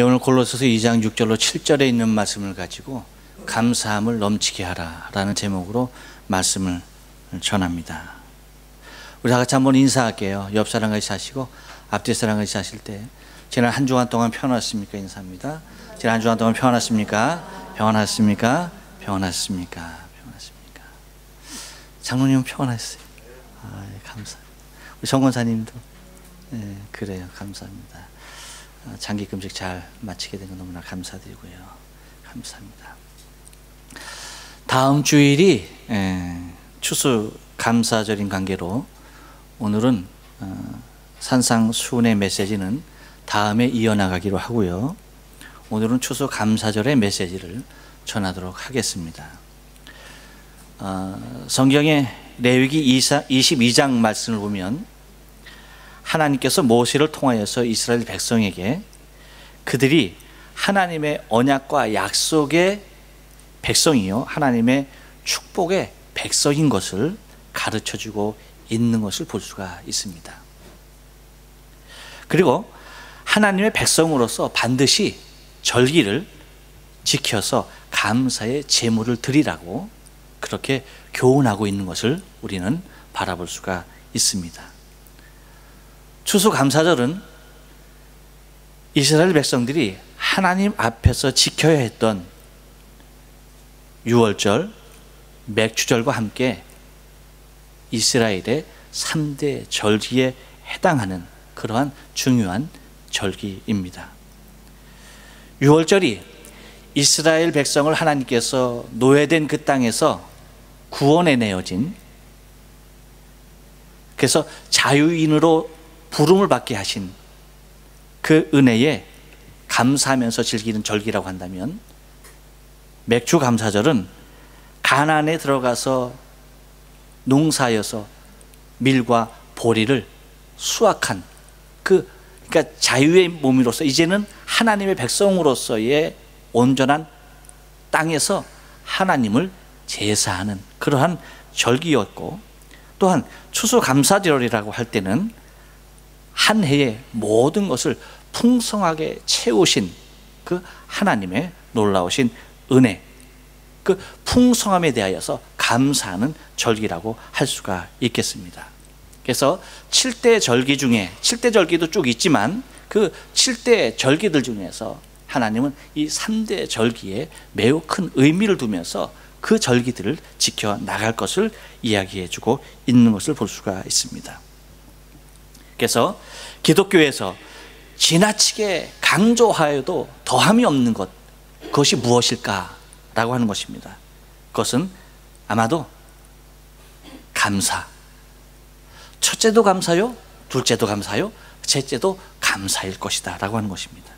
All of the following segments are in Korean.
오늘 골로새서 2장 6절로 7절에 있는 말씀을 가지고 감사함을 넘치게 하라라는 제목으로 말씀을 전합니다. 우리 다 같이 한번 인사할게요. 옆 사람 같이 하시고 앞뒤 사람 같이 하실 때 지난 한 주간 동안 평안하셨습니까? 인사합니다. 지난 한 주간 동안 평안하십니까? 평안하십니까? 평안하십니까? 평안하십니까? 장로님은 평안하셨어요. 감사합니다. 우리 정권사님도 그래요. 감사합니다. 장기 금식 잘 마치게 된 거 너무나 감사드리고요. 감사합니다. 다음 주일이 추수 감사절인 관계로 오늘은 산상수훈의 메시지는 다음에 이어나가기로 하고요. 오늘은 추수 감사절의 메시지를 전하도록 하겠습니다. 성경의 레위기 22장 말씀을 보면 하나님께서 모세를 통하여서 이스라엘 백성에게 그들이 하나님의 언약과 약속의 백성이요 하나님의 축복의 백성인 것을 가르쳐주고 있는 것을 볼 수가 있습니다. 그리고 하나님의 백성으로서 반드시 절기를 지켜서 감사의 제물을 드리라고 그렇게 교훈하고 있는 것을 우리는 바라볼 수가 있습니다. 추수감사절은 이스라엘 백성들이 하나님 앞에서 지켜야 했던 유월절, 맥주절과 함께 이스라엘의 3대 절기에 해당하는 그러한 중요한 절기입니다. 유월절이 이스라엘 백성을 하나님께서 노예된 그 땅에서 구원해 내어진, 그래서 자유인으로 부름을 받게 하신 그 은혜에 감사하면서 즐기는 절기라고 한다면, 맥주 감사절은 가나안에 들어가서 농사여서 밀과 보리를 수확한 그러니까 자유의 몸으로서 이제는 하나님의 백성으로서의 온전한 땅에서 하나님을 제사하는 그러한 절기였고, 또한 추수감사절이라고 할 때는 한 해의 모든 것을 풍성하게 채우신 그 하나님의 놀라우신 은혜, 그 풍성함에 대하여서 감사하는 절기라고 할 수가 있겠습니다. 그래서 7대 절기 중에 7대 절기도 쭉 있지만 그 7대 절기들 중에서 하나님은 이 3대 절기에 매우 큰 의미를 두면서 그 절기들을 지켜 나갈 것을 이야기해 주고 있는 것을 볼 수가 있습니다. 그래서 기독교에서 지나치게 강조하여도 더함이 없는 것, 그것이 무엇일까라고 하는 것입니다. 그것은 아마도 감사. 첫째도 감사요, 둘째도 감사요, 셋째도 감사일 것이다 라고 하는 것입니다.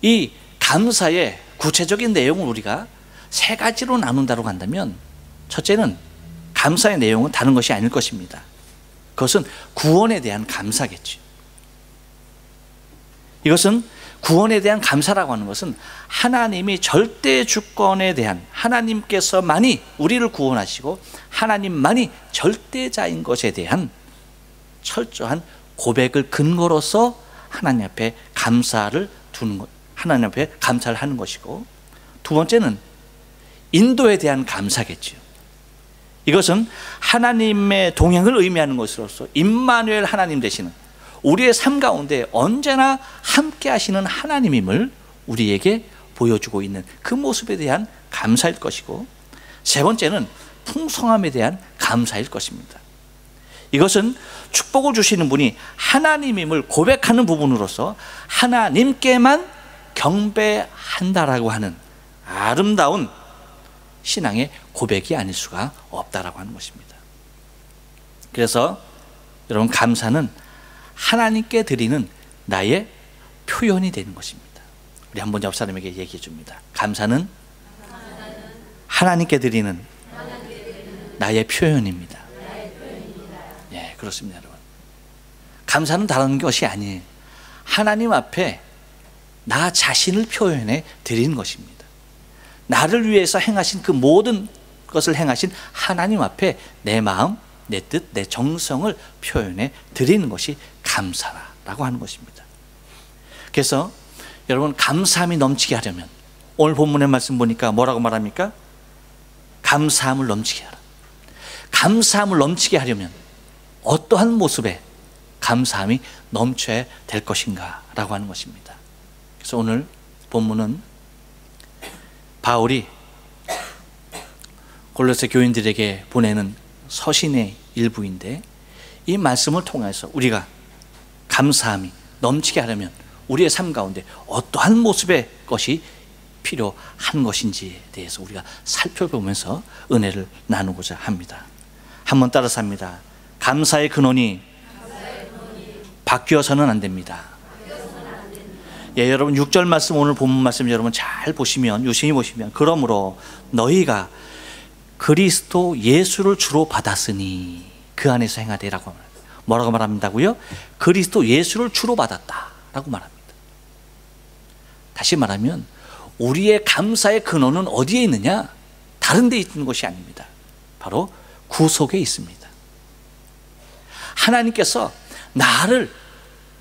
이 감사의 구체적인 내용을 우리가 세 가지로 나눈다고 한다면, 첫째는 감사의 내용은 다른 것이 아닐 것입니다. 그것은 구원에 대한 감사겠죠. 이것은 구원에 대한 감사라고 하는 것은 하나님이 절대 주권에 대한, 하나님께서만이 우리를 구원하시고 하나님만이 절대자인 것에 대한 철저한 고백을 근거로서 하나님 앞에 감사를 두는 것, 하나님 앞에 감사를 하는 것이고, 두 번째는 인도에 대한 감사겠죠. 이것은 하나님의 동행을 의미하는 것으로서 임마누엘 하나님 되시는, 우리의 삶 가운데 언제나 함께 하시는 하나님임을 우리에게 보여주고 있는 그 모습에 대한 감사일 것이고, 세 번째는 풍성함에 대한 감사일 것입니다. 이것은 축복을 주시는 분이 하나님임을 고백하는 부분으로서 하나님께만 경배한다라고 하는 아름다운 신앙의 고백이 아닐 수가 없다라고 하는 것입니다. 그래서 여러분, 감사는 하나님께 드리는 나의 표현이 되는 것입니다. 우리 한번 옆 사람에게 얘기해 줍니다. 감사는 하나님께 드리는 나의 표현입니다. 예, 그렇습니다, 여러분. 감사는 다른 것이 아니에요. 하나님 앞에 나 자신을 표현해 드리는 것입니다. 나를 위해서 행하신 그 모든 것을 행하신 하나님 앞에 내 마음, 내 뜻, 내 정성을 표현해 드리는 것이 감사라고 하는 것입니다. 그래서 여러분, 감사함이 넘치게 하려면 오늘 본문의 말씀 보니까 뭐라고 말합니까? 감사함을 넘치게 하라. 감사함을 넘치게 하려면 어떠한 모습에 감사함이 넘쳐야 될 것인가 라고 하는 것입니다. 그래서 오늘 본문은 바울이 골로새 교인들에게 보내는 서신의 일부인데, 이 말씀을 통해서 우리가 감사함이 넘치게 하려면 우리의 삶 가운데 어떠한 모습의 것이 필요한 것인지에 대해서 우리가 살펴보면서 은혜를 나누고자 합니다. 한번 따라서 합니다. 감사의 근원이 바뀌어서는 안 됩니다. 예, 여러분 6절 말씀, 오늘 본문 말씀 여러분 잘 보시면, 유심히 보시면, 그러므로 너희가 그리스도 예수를 주로 받았으니 그 안에서 행하되라고 합니다. 뭐라고 말한다고요? 그리스도 예수를 주로 받았다라고 말합니다. 다시 말하면 우리의 감사의 근원은 어디에 있느냐? 다른 데 있는 것이 아닙니다. 바로 구속에 있습니다. 하나님께서 나를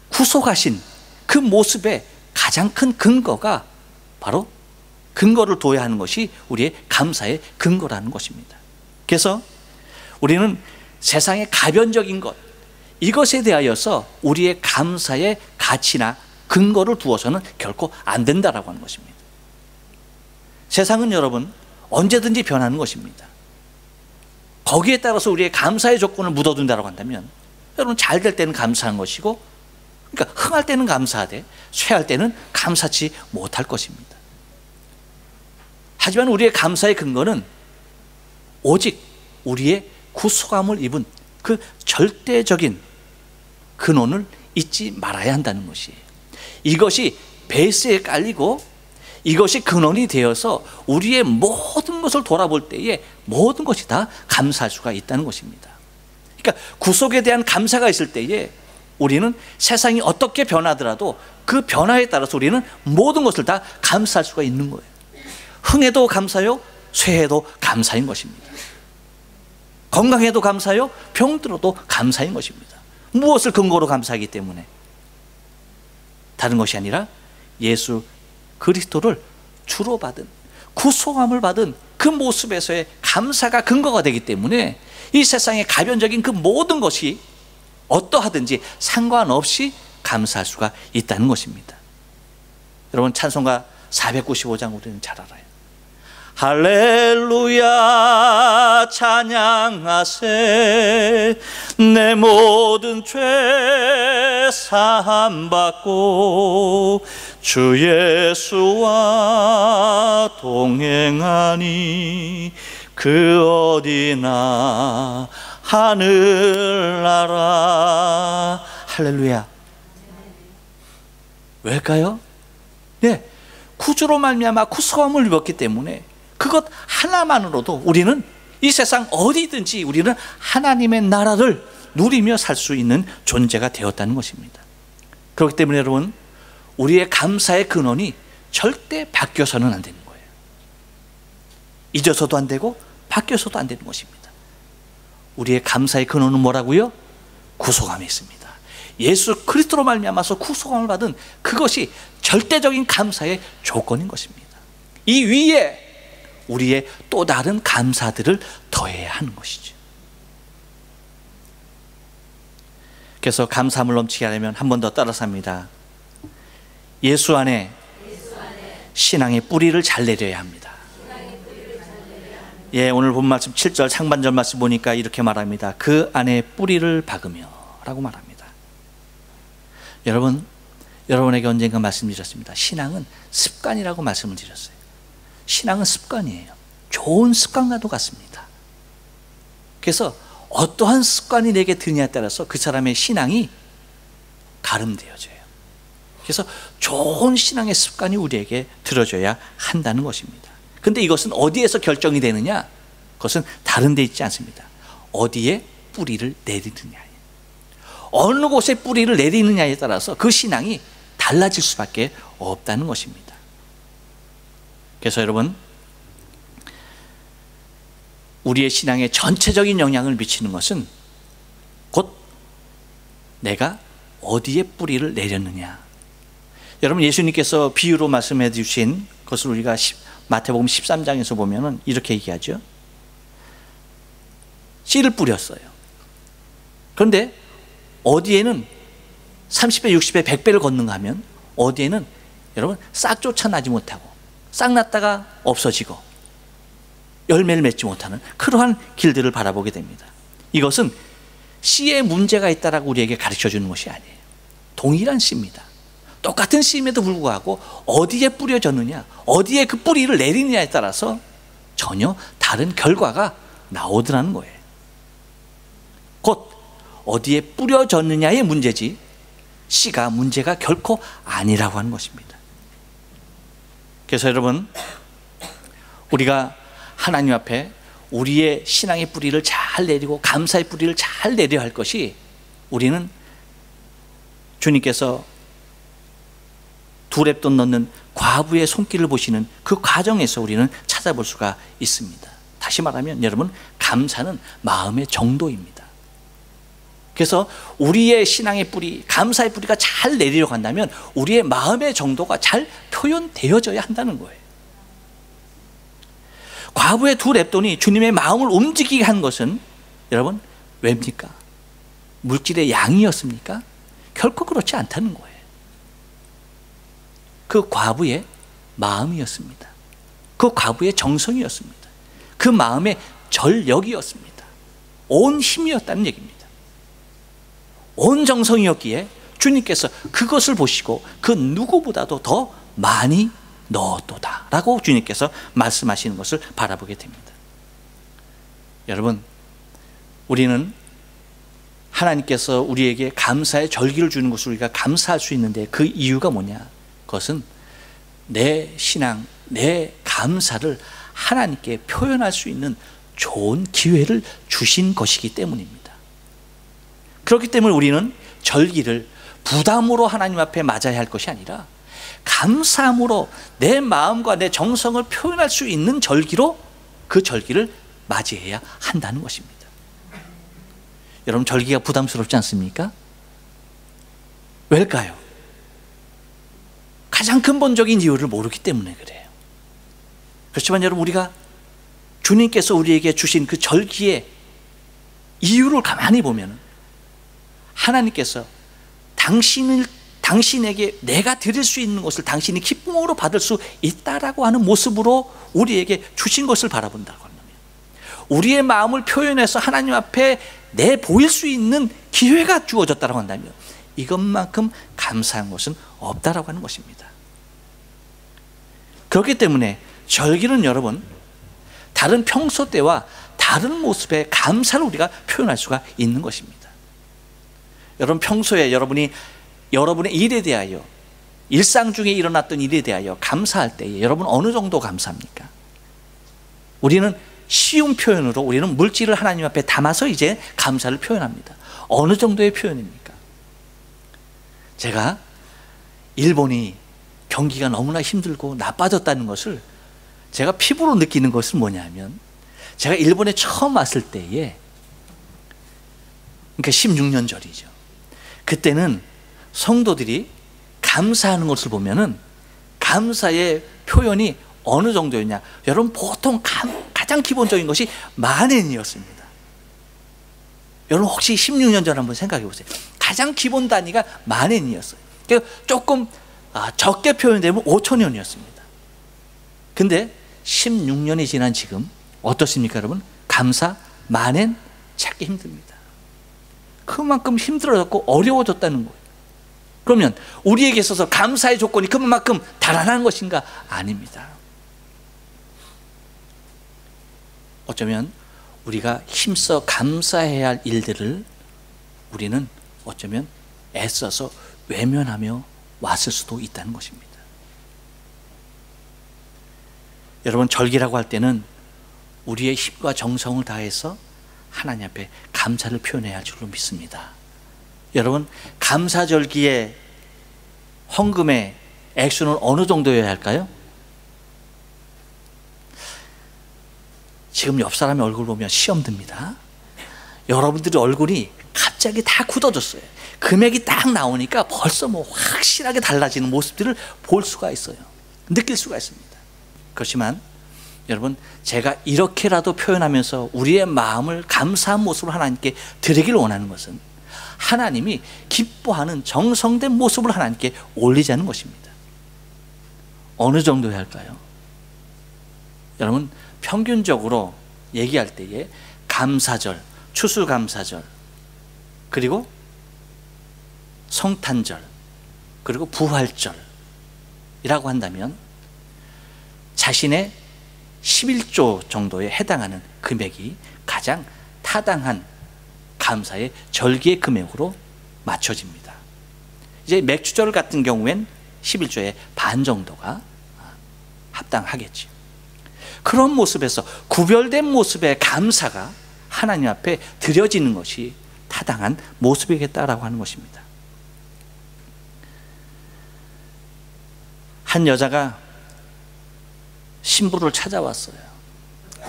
구속하신 그 모습의 가장 큰 근거가 바로 근거를 둬야 하는 것이 우리의 감사의 근거라는 것입니다. 그래서 우리는 세상의 가변적인 것, 이것에 대하여서 우리의 감사의 가치나 근거를 두어서는 결코 안 된다라고 하는 것입니다. 세상은 여러분 언제든지 변하는 것입니다. 거기에 따라서 우리의 감사의 조건을 묻어둔다고 한다면, 여러분 잘 될 때는 감사한 것이고, 그러니까 흥할 때는 감사하되 쇠할 때는 감사치 못할 것입니다. 하지만 우리의 감사의 근거는 오직 우리의 구속함을 입은 그 절대적인 근원을 잊지 말아야 한다는 것이에요. 이것이 베이스에 깔리고 이것이 근원이 되어서 우리의 모든 것을 돌아볼 때에 모든 것이 다 감사할 수가 있다는 것입니다. 그러니까 구속에 대한 감사가 있을 때에 우리는 세상이 어떻게 변하더라도 그 변화에 따라서 우리는 모든 것을 다 감사할 수가 있는 거예요. 흥해도 감사요, 쇠해도 감사인 것입니다. 건강해도 감사요, 병들어도 감사인 것입니다. 무엇을 근거로 감사하기 때문에? 다른 것이 아니라 예수 그리스도를 주로 받은, 구속함을 받은 그 모습에서의 감사가 근거가 되기 때문에 이 세상의 가변적인 그 모든 것이 어떠하든지 상관없이 감사할 수가 있다는 것입니다. 여러분 찬송가 495장 우리는 잘 알아요. 할렐루야 찬양하세, 내 모든 죄 사함받고 주 예수와 동행하니 그 어디나 하늘나라. 할렐루야. 왜일까요? 네, 구주로 말미암아 구속함을 입었기 때문에 그것 하나만으로도 우리는 이 세상 어디든지 우리는 하나님의 나라를 누리며 살 수 있는 존재가 되었다는 것입니다. 그렇기 때문에 여러분, 우리의 감사의 근원이 절대 바뀌어서는 안 되는 거예요. 잊어서도 안 되고 바뀌어서도 안 되는 것입니다. 우리의 감사의 근원은 뭐라고요? 구속함에 있습니다. 예수 그리스도로 말미암아서 구속함을 받은 그것이 절대적인 감사의 조건인 것입니다. 이 위에 우리의 또 다른 감사들을 더해야 하는 것이죠. 그래서 감사함을 넘치게 하려면 한 번 더 따라서 합니다. 예수 안에 신앙의 뿌리를 잘 내려야 합니다. 예, 오늘 본 말씀 7절 상반절 말씀 보니까 이렇게 말합니다. 그 안에 뿌리를 박으며 라고 말합니다. 여러분, 여러분에게 언젠가 말씀드렸습니다. 신앙은 습관이라고 말씀을 드렸어요. 신앙은 습관이에요. 좋은 습관과도 같습니다. 그래서 어떠한 습관이 내게 드냐에 따라서 그 사람의 신앙이 가름되어져요. 그래서 좋은 신앙의 습관이 우리에게 들어줘야 한다는 것입니다. 근데 이것은 어디에서 결정이 되느냐? 그것은 다른 데 있지 않습니다. 어디에 뿌리를 내리느냐에, 어느 곳에 뿌리를 내리느냐에 따라서 그 신앙이 달라질 수밖에 없다는 것입니다. 그래서 여러분, 우리의 신앙에 전체적인 영향을 미치는 것은 곧 내가 어디에 뿌리를 내렸느냐, 여러분, 예수님께서 비유로 말씀해 주신 것을 우리가 마태복음 13장에서 보면은 이렇게 얘기하죠. 씨를 뿌렸어요. 그런데 어디에는 30배, 60배, 100배를 걷는가 하면 어디에는 여러분 싹 쫓아나지 못하고 싹 났다가 없어지고 열매를 맺지 못하는 그러한 길들을 바라보게 됩니다. 이것은 씨에 문제가 있다라고 우리에게 가르쳐 주는 것이 아니에요. 동일한 씨입니다. 똑같은 씨임에도 불구하고 어디에 뿌려졌느냐, 어디에 그 뿌리를 내리느냐에 따라서 전혀 다른 결과가 나오더라는 거예요. 곧 어디에 뿌려졌느냐의 문제지 씨가 문제가 결코 아니라고 하는 것입니다. 그래서 여러분, 우리가 하나님 앞에 우리의 신앙의 뿌리를 잘 내리고 감사의 뿌리를 잘 내려야 할 것이, 우리는 주님께서 두 랩돈 넣는 과부의 손길을 보시는 그 과정에서 우리는 찾아볼 수가 있습니다. 다시 말하면 여러분, 감사는 마음의 정도입니다. 그래서 우리의 신앙의 뿌리, 감사의 뿌리가 잘 내리려고 한다면 우리의 마음의 정도가 잘 표현되어져야 한다는 거예요. 과부의 두 랩돈이 주님의 마음을 움직이게 한 것은 여러분 왜입니까? 물질의 양이었습니까? 결코 그렇지 않다는 거예요. 그 과부의 마음이었습니다. 그 과부의 정성이었습니다. 그 마음의 전력이었습니다. 온 힘이었다는 얘기입니다. 온 정성이었기에 주님께서 그것을 보시고 그 누구보다도 더 많이 넣었도다 라고 주님께서 말씀하시는 것을 바라보게 됩니다. 여러분, 우리는 하나님께서 우리에게 감사의 절기를 주는 것을 우리가 감사할 수 있는데 그 이유가 뭐냐? 그것은 내 신앙, 내 감사를 하나님께 표현할 수 있는 좋은 기회를 주신 것이기 때문입니다. 그렇기 때문에 우리는 절기를 부담으로 하나님 앞에 맞아야 할 것이 아니라 감사함으로 내 마음과 내 정성을 표현할 수 있는 절기로 그 절기를 맞이해야 한다는 것입니다. 여러분, 절기가 부담스럽지 않습니까? 왜일까요? 가장 근본적인 이유를 모르기 때문에 그래요. 그렇지만 여러분, 우리가 주님께서 우리에게 주신 그 절기의 이유를 가만히 보면 하나님께서 당신에게 내가 드릴 수 있는 것을 당신이 기쁨으로 받을 수 있다라고 하는 모습으로 우리에게 주신 것을 바라본다고 한다면, 우리의 마음을 표현해서 하나님 앞에 내보일 수 있는 기회가 주어졌다고 한다면 이것만큼 감사한 것은 없다라고 하는 것입니다. 그렇기 때문에 절기는 여러분, 다른 평소 때와 다른 모습의 감사를 우리가 표현할 수가 있는 것입니다. 여러분, 평소에 여러분의 일에 대하여, 일상 중에 일어났던 일에 대하여 감사할 때에 여러분 어느 정도 감사합니까? 우리는 쉬운 표현으로 우리는 물질을 하나님 앞에 담아서 이제 감사를 표현합니다. 어느 정도의 표현입니까? 제가 일본이 경기가 너무나 힘들고 나빠졌다는 것을 제가 피부로 느끼는 것은 뭐냐면, 제가 일본에 처음 왔을 때에, 그러니까 16년 전이죠. 그때는 성도들이 감사하는 것을 보면은 감사의 표현이 어느 정도였냐? 여러분, 보통 가장 기본적인 것이 만엔이었습니다. 여러분, 혹시 16년 전 한번 생각해 보세요. 가장 기본 단위가 만엔이었어요. 그러니까 조금 적게 표현되면 5,000원이었습니다. 근데 16년이 지난 지금 어떻습니까, 여러분? 감사 만엔 찾기 힘듭니다. 그만큼 힘들어졌고 어려워졌다는 거예요. 그러면 우리에게 있어서 감사의 조건이 그만큼 달아난 것인가? 아닙니다. 어쩌면 우리가 힘써 감사해야 할 일들을 우리는 어쩌면 애써서 외면하며 왔을 수도 있다는 것입니다. 여러분, 절기라고 할 때는 우리의 힘과 정성을 다해서 하나님 앞에 감사를 표현해야 할 줄로 믿습니다. 여러분, 감사절기의 헌금의 액수는 어느 정도여야 할까요? 지금 옆 사람의 얼굴 보면 시험 듭니다. 여러분들의 얼굴이 갑자기 다 굳어졌어요. 금액이 딱 나오니까 벌써 뭐 확실하게 달라지는 모습들을 볼 수가 있어요. 느낄 수가 있습니다. 그렇지만 여러분, 제가 이렇게라도 표현하면서 우리의 마음을 감사한 모습으로 하나님께 드리기를 원하는 것은 하나님이 기뻐하는 정성된 모습을 하나님께 올리자는 것입니다. 어느 정도 해야 할까요? 여러분, 평균적으로 얘기할 때에 감사절, 추수감사절, 그리고 성탄절, 그리고 부활절이라고 한다면 자신의 11조 정도에 해당하는 금액이 가장 타당한 감사의 절기의 금액으로 맞춰집니다. 이제 맥주절 같은 경우엔 11조의 반 정도가 합당하겠죠. 그런 모습에서 구별된 모습의 감사가 하나님 앞에 드려지는 것이 타당한 모습이겠다라고 하는 것입니다. 한 여자가 신부를 찾아왔어요.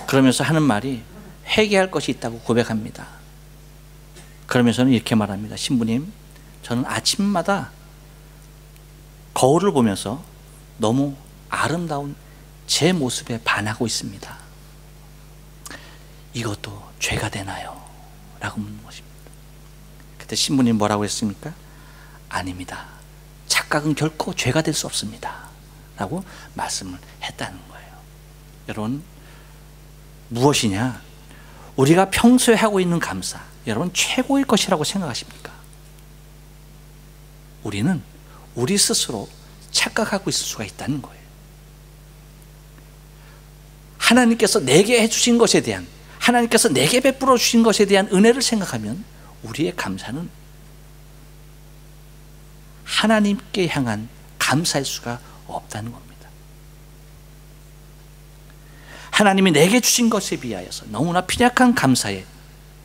그러면서 하는 말이 회개할 것이 있다고 고백합니다. 그러면서는 이렇게 말합니다. 신부님, 저는 아침마다 거울을 보면서 너무 아름다운 제 모습에 반하고 있습니다. 이것도 죄가 되나요? 라고 묻는 것입니다. 그때 신부님 뭐라고 했습니까? 아닙니다. 착각은 결코 죄가 될 수 없습니다. 라고 말씀을 했다는 거예요. 여러분, 무엇이냐? 우리가 평소에 하고 있는 감사, 여러분 최고의 것이라고 생각하십니까? 우리는 우리 스스로 착각하고 있을 수가 있다는 거예요. 하나님께서 내게 해주신 것에 대한, 하나님께서 내게 베풀어 주신 것에 대한 은혜를 생각하면 우리의 감사는 하나님께 향한 감사일 수가 없다는 겁니다. 하나님이 내게 주신 것에 비하여서 너무나 빈약한 감사의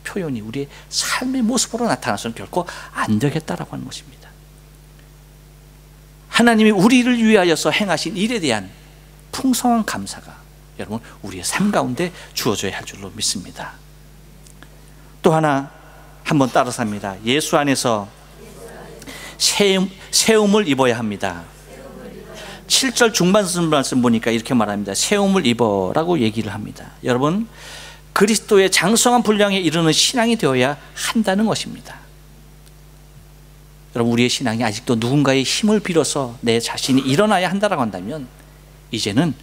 표현이 우리의 삶의 모습으로 나타나서는 결코 안 되겠다라고 하는 것입니다. 하나님이 우리를 위하여서 행하신 일에 대한 풍성한 감사가 여러분 우리의 삶 가운데 주어져야 할 줄로 믿습니다. 또 하나 한번 따라서 합니다. 예수 안에서 세움을 입어야 합니다. 7절 중반 말씀 보니까 이렇게 말합니다. 세움을 입어라고 얘기를 합니다. 여러분, 그리스도의 장성한 분량에 이르는 신앙이 되어야 한다는 것입니다. 여러분, 우리의 신앙이 아직도 누군가의 힘을 빌어서 내 자신이 일어나야 한다고 한다면 이제는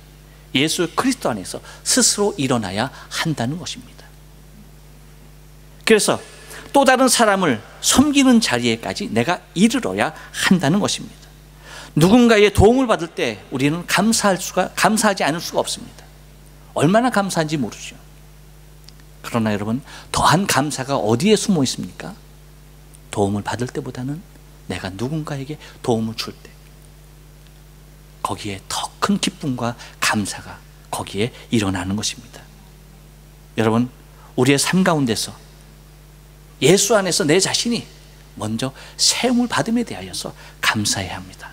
예수 그리스도 안에서 스스로 일어나야 한다는 것입니다. 그래서 또 다른 사람을 섬기는 자리에까지 내가 이르러야 한다는 것입니다. 누군가의 도움을 받을 때 우리는 감사하지 않을 수가 없습니다. 얼마나 감사한지 모르죠. 그러나 여러분, 더한 감사가 어디에 숨어 있습니까? 도움을 받을 때보다는 내가 누군가에게 도움을 줄 때, 거기에 더 큰 기쁨과 감사가 거기에 일어나는 것입니다. 여러분, 우리의 삶 가운데서 예수 안에서 내 자신이 먼저 세움을 받음에 대하여서 감사해야 합니다.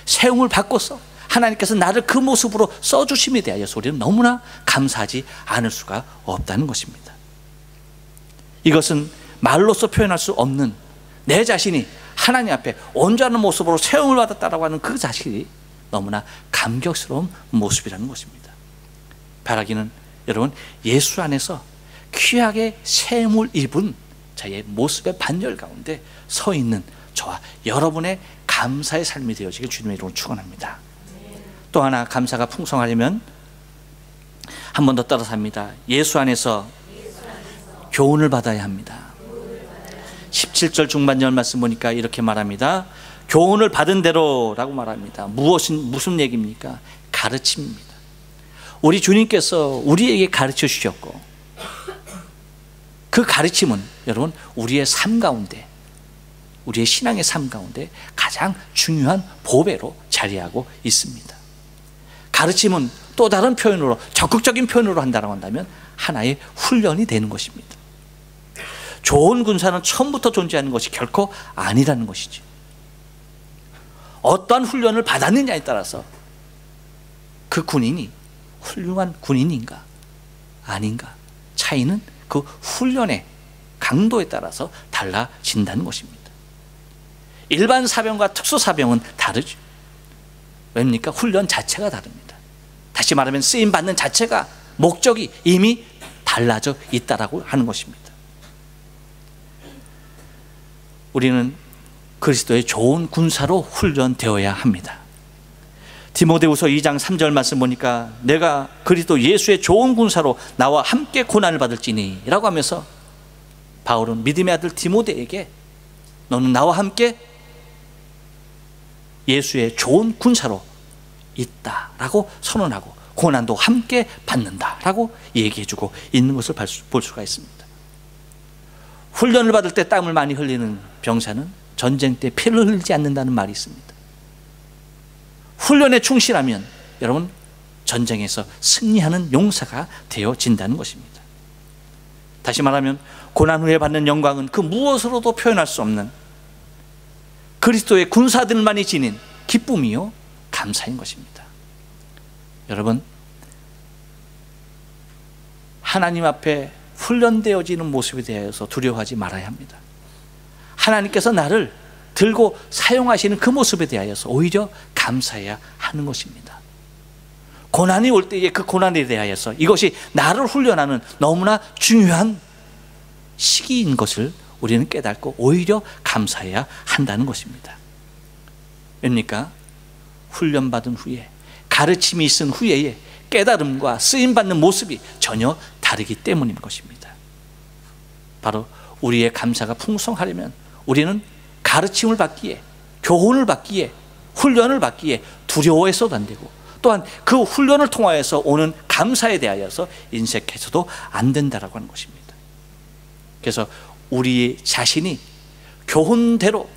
세움을 받고서 하나님께서 나를 그 모습으로 써주심에 대하여서 우리는 너무나 감사하지 않을 수가 없다는 것입니다. 이것은 말로서 표현할 수 없는 내 자신이 하나님 앞에 온전한 모습으로 세움을 받았다라고 하는 그 자신이 너무나 감격스러운 모습이라는 것입니다. 바라기는 여러분, 예수 안에서 귀하게 세움을 입은 자의 모습의 반열 가운데 서 있는 저와 여러분의 감사의 삶이 되어지길 주님의 이름으로 축원합니다. 또 하나 감사가 풍성하려면 한 번 더 따라서 합니다. 예수 안에서 교훈을 받아야 합니다. 17절 중반절 말씀 보니까 이렇게 말합니다. 교훈을 받은 대로라고 말합니다. 무슨 얘기입니까? 가르침입니다. 우리 주님께서 우리에게 가르쳐 주셨고 그 가르침은 여러분 우리의 삶 가운데, 우리의 신앙의 삶 가운데 가장 중요한 보배로 자리하고 있습니다. 가르침은 또 다른 표현으로, 적극적인 표현으로 한다고 한다면 하나의 훈련이 되는 것입니다. 좋은 군사는 처음부터 존재하는 것이 결코 아니라는 것이죠. 어떠한 훈련을 받았느냐에 따라서 그 군인이 훌륭한 군인인가 아닌가 차이는 그 훈련에 강도에 따라서 달라진다는 것입니다. 일반 사병과 특수사병은 다르죠. 왜입니까? 훈련 자체가 다릅니다. 다시 말하면 쓰임받는 자체가, 목적이 이미 달라져 있다라고 하는 것입니다. 우리는 그리스도의 좋은 군사로 훈련되어야 합니다. 디모데후서 2장 3절 말씀 보니까 내가 그리스도 예수의 좋은 군사로 나와 함께 고난을 받을지니 라고 하면서 바울은 믿음의 아들 디모데에게 너는 나와 함께 예수의 좋은 군사로 있다라고 선언하고 고난도 함께 받는다라고 얘기해주고 있는 것을 볼 수가 있습니다. 훈련을 받을 때 땀을 많이 흘리는 병사는 전쟁 때 피를 흘리지 않는다는 말이 있습니다. 훈련에 충실하면 여러분 전쟁에서 승리하는 용사가 되어진다는 것입니다. 다시 말하면 고난 후에 받는 영광은 그 무엇으로도 표현할 수 없는 그리스도의 군사들만이 지닌 기쁨이요 감사인 것입니다. 여러분, 하나님 앞에 훈련되어지는 모습에 대해서 두려워하지 말아야 합니다. 하나님께서 나를 들고 사용하시는 그 모습에 대하여서 오히려 감사해야 하는 것입니다. 고난이 올 때에 그 고난에 대하여서 이것이 나를 훈련하는 너무나 중요한 시기인 것을 우리는 깨닫고 오히려 감사해야 한다는 것입니다. 왜입니까? 훈련받은 후에, 가르침이 있은 후에 깨달음과 쓰임받는 모습이 전혀 다르기 때문인 것입니다. 바로 우리의 감사가 풍성하려면 우리는 가르침을 받기에, 교훈을 받기에, 훈련을 받기에 두려워해서도 안 되고, 또한 그 훈련을 통하여서 오는 감사에 대하여서 인색해서도 안 된다라고 하는 것입니다. 그래서 우리 자신이 교훈대로,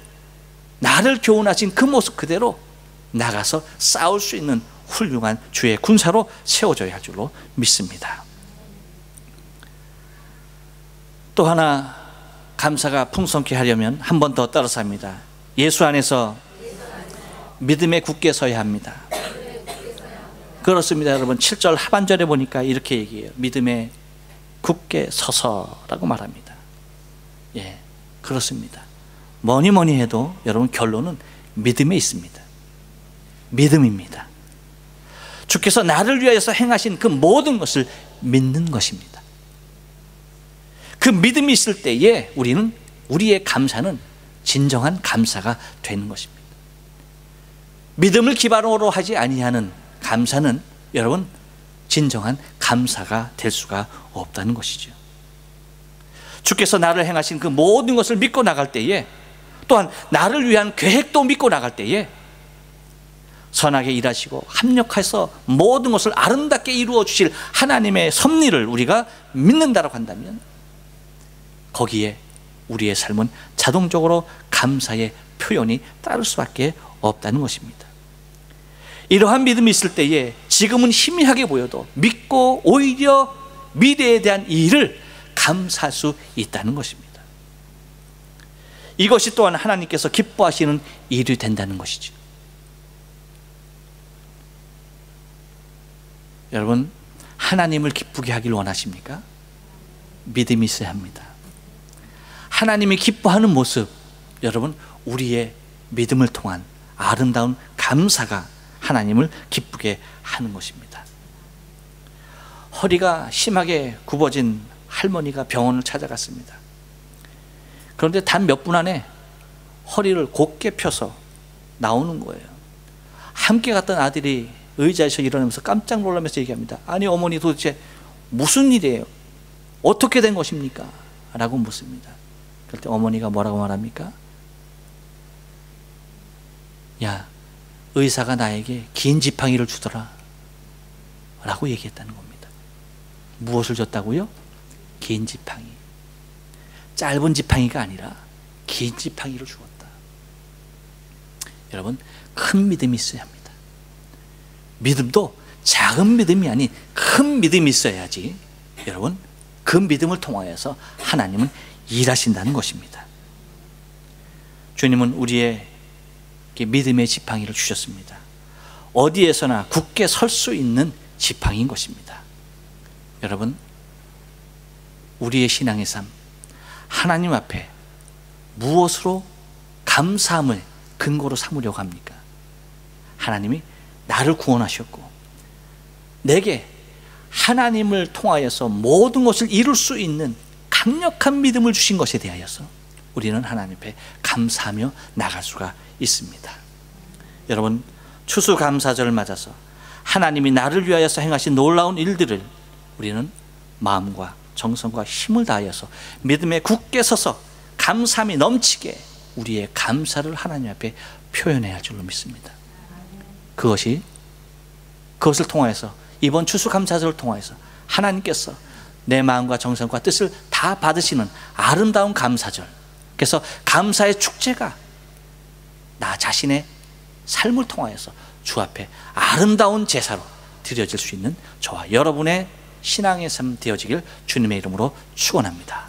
나를 교훈하신 그 모습 그대로 나가서 싸울 수 있는 훌륭한 주의 군사로 세워져야 할 줄로 믿습니다. 또 하나 감사가 풍성케 하려면 한 번 더 따라서 합니다. 예수 안에서 믿음에 굳게 서야 합니다. 그렇습니다. 여러분 7절 하반절에 보니까 이렇게 얘기해요. 믿음에 굳게 서서라고 말합니다. 예, 그렇습니다. 뭐니 해도 여러분 결론은 믿음에 있습니다. 믿음입니다. 주께서 나를 위하여서 행하신 그 모든 것을 믿는 것입니다. 그 믿음이 있을 때에 우리는, 우리의 감사는 진정한 감사가 되는 것입니다. 믿음을 기반으로 하지 아니하는 감사는 여러분 진정한 감사가 될 수가 없다는 것이죠. 주께서 나를 행하신 그 모든 것을 믿고 나갈 때에, 또한 나를 위한 계획도 믿고 나갈 때에 선하게 일하시고 합력해서 모든 것을 아름답게 이루어 주실 하나님의 섭리를 우리가 믿는다라고 한다면 거기에 우리의 삶은 자동적으로 감사의 표현이 따를 수밖에 없다는 것입니다. 이러한 믿음이 있을 때에 지금은 희미하게 보여도 믿고 오히려 미래에 대한 일을 감사할 수 있다는 것입니다. 이것이 또한 하나님께서 기뻐하시는 일이 된다는 것이죠. 여러분, 하나님을 기쁘게 하길 원하십니까? 믿음이 있어야 합니다. 하나님이 기뻐하는 모습, 여러분 우리의 믿음을 통한 아름다운 감사가 하나님을 기쁘게 하는 것입니다. 허리가 심하게 굽어진 할머니가 병원을 찾아갔습니다. 그런데 단 몇 분 안에 허리를 곧게 펴서 나오는 거예요. 함께 갔던 아들이 의자에서 일어나면서 깜짝 놀라면서 얘기합니다. 아니 어머니, 도대체 무슨 일이에요? 어떻게 된 것입니까? 라고 묻습니다. 그럴 때 어머니가 뭐라고 말합니까? 야, 의사가 나에게 긴 지팡이를 주더라 라고 얘기했다는 겁니다. 무엇을 줬다고요? 긴 지팡이. 짧은 지팡이가 아니라 긴 지팡이를 주었다. 여러분, 큰 믿음이 있어야 합니다. 믿음도 작은 믿음이 아닌 큰 믿음이 있어야지 여러분 그 믿음을 통하여서 하나님은 일하신다는 것입니다. 주님은 우리의 믿음의 지팡이를 주셨습니다. 어디에서나 굳게 설 수 있는 지팡이인 것입니다. 여러분, 우리의 신앙의 삶, 하나님 앞에 무엇으로 감사함을 근거로 삼으려고 합니까? 하나님이 나를 구원하셨고 내게 하나님을 통하여서 모든 것을 이룰 수 있는 강력한 믿음을 주신 것에 대하여서 우리는 하나님 앞에 감사하며 나갈 수가 있습니다. 여러분, 추수감사절을 맞아서 하나님이 나를 위하여서 행하신 놀라운 일들을 우리는 마음과 정성과 힘을 다하여서 믿음에 굳게 서서 감사함이 넘치게 우리의 감사를 하나님 앞에 표현해야 할 줄로 믿습니다. 그것을 통하여서 이번 추수감사절을 통하여서 하나님께서 내 마음과 정성과 뜻을 다 받으시는 아름다운 감사절, 그래서 감사의 축제가 나 자신의 삶을 통하여서 주 앞에 아름다운 제사로 드려질 수 있는 저와 여러분의 신앙의 삶 되어지길 주님의 이름으로 축원합니다.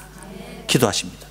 기도하십니다.